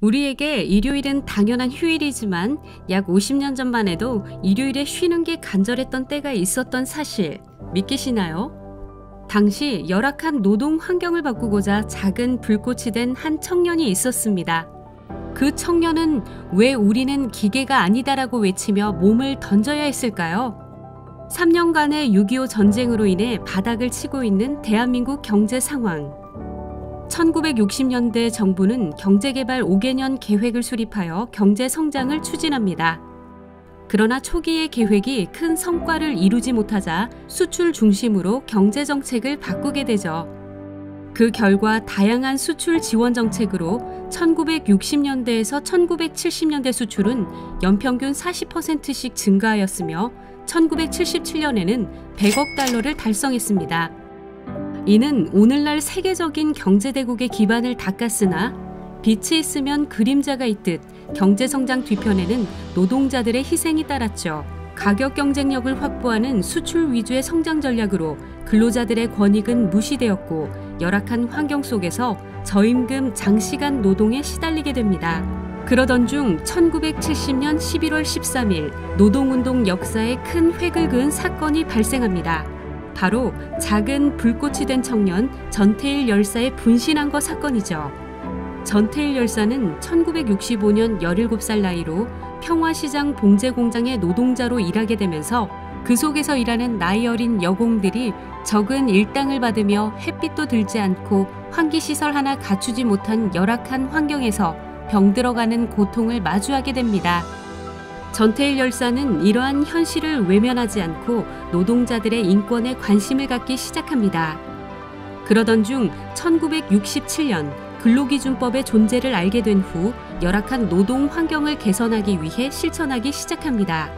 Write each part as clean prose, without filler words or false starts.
우리에게 일요일은 당연한 휴일이지만 약 50년 전만 해도 일요일에 쉬는 게 간절했던 때가 있었던 사실 믿기시나요? 당시 열악한 노동 환경을 바꾸고자 작은 불꽃이 된 한 청년이 있었습니다. 그 청년은 왜 우리는 기계가 아니다라고 외치며 몸을 던져야 했을까요? 3년간의 6.25 전쟁으로 인해 바닥을 치고 있는 대한민국 경제 상황. 1960년대 정부는 경제개발 5개년 계획을 수립하여 경제 성장을 추진합니다. 그러나 초기의 계획이 큰 성과를 이루지 못하자 수출 중심으로 경제정책을 바꾸게 되죠. 그 결과 다양한 수출 지원 정책으로 1960년대에서 1970년대 수출은 연평균 40%씩 증가하였으며 1977년에는 100억 달러를 달성했습니다. 이는 오늘날 세계적인 경제대국의 기반을 닦았으나 빛이 있으면 그림자가 있듯 경제성장 뒤편에는 노동자들의 희생이 따랐죠. 가격 경쟁력을 확보하는 수출 위주의 성장 전략으로 근로자들의 권익은 무시되었고 열악한 환경 속에서 저임금 장시간 노동에 시달리게 됩니다. 그러던 중 1970년 11월 13일 노동운동 역사에 큰 획을 그은 사건이 발생합니다. 바로 작은 불꽃이 된 청년 전태일 열사의 분신한 거 사건이죠. 전태일 열사는 1965년 17살 나이로 평화시장 봉제공장의 노동자로 일하게 되면서 그 속에서 일하는 나이 어린 여공들이 적은 일당을 받으며 햇빛도 들지 않고 환기시설 하나 갖추지 못한 열악한 환경에서 병들어가는 고통을 마주하게 됩니다. 전태일 열사는 이러한 현실을 외면하지 않고 노동자들의 인권에 관심을 갖기 시작합니다. 그러던 중 1967년 근로기준법의 존재를 알게 된 후 열악한 노동 환경을 개선하기 위해 실천하기 시작합니다.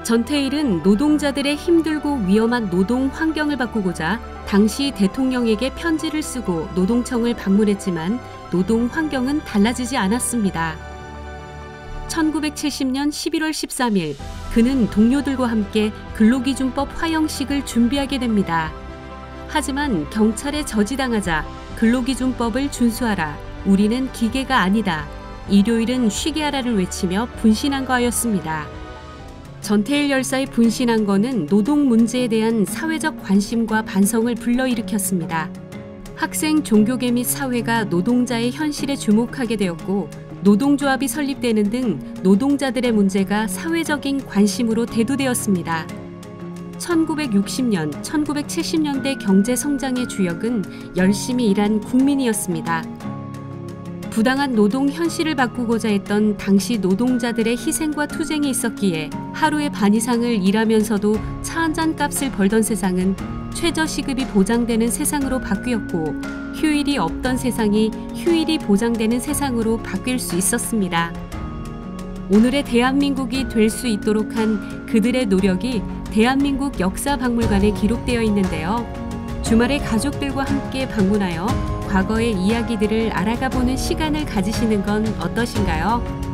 전태일은 노동자들의 힘들고 위험한 노동 환경을 바꾸고자 당시 대통령에게 편지를 쓰고 노동청을 방문했지만 노동 환경은 달라지지 않았습니다. 1970년 11월 13일 그는 동료들과 함께 근로기준법 화형식을 준비하게 됩니다. 하지만 경찰에 저지당하자 근로기준법을 준수하라, 우리는 기계가 아니다, 일요일은 쉬게 하라를 외치며 분신한 거였습니다. 전태일 열사의 분신한 거는 노동 문제에 대한 사회적 관심과 반성을 불러일으켰습니다. 학생, 종교계 및 사회가 노동자의 현실에 주목하게 되었고 노동조합이 설립되는 등 노동자들의 문제가 사회적인 관심으로 대두되었습니다. 1960년, 1970년대 경제 성장의 주역은 열심히 일한 국민이었습니다. 부당한 노동 현실을 바꾸고자 했던 당시 노동자들의 희생과 투쟁이 있었기에 하루의 반 이상을 일하면서도 차 한 잔 값을 벌던 세상은 최저시급이 보장되는 세상으로 바뀌었고 휴일이 없던 세상이 휴일이 보장되는 세상으로 바뀔 수 있었습니다. 오늘의 대한민국이 될 수 있도록 한 그들의 노력이 대한민국 역사박물관에 기록되어 있는데요. 주말에 가족들과 함께 방문하여 과거의 이야기들을 알아가보는 시간을 가지시는 건 어떠신가요?